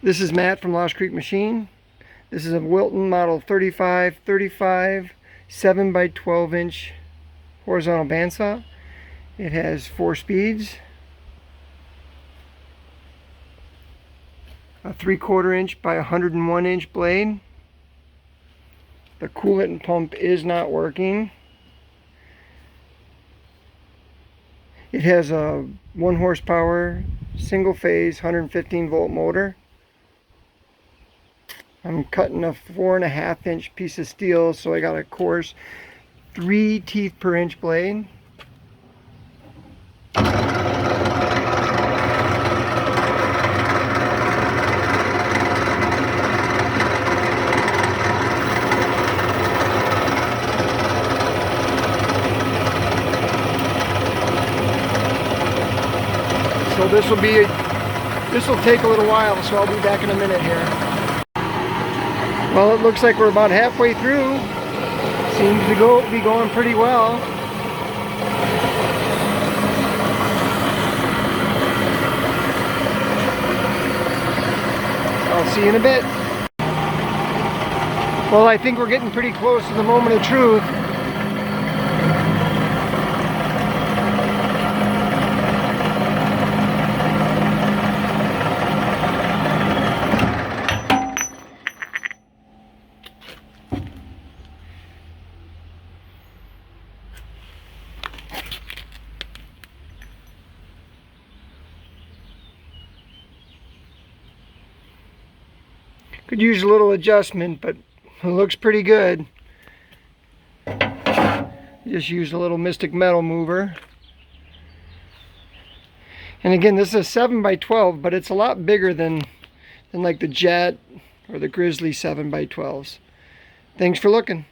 This is Matt from Lost Creek Machine. This is a Wilton model 3535 7 by 12 inch horizontal bandsaw. It has 4 speeds, a 3/4 inch by 101 inch blade. The coolant pump is not working. It has a 1 horsepower single phase 115 volt motor. I'm cutting a 4.5 inch piece of steel, so I got a coarse 3 teeth per inch blade. So this will take a little while, so I'll be back in a minute here. Well, it looks like we're about halfway through. Seems to be going pretty well. I'll see you in a bit. Well, I think we're getting pretty close to the moment of truth. Could use a little adjustment, but it looks pretty good. Just used a little Mystic Metal mover. And again, this is a 7 by 12, but it's a lot bigger than like the Jet or the Grizzly 7 by 12s. Thanks for looking.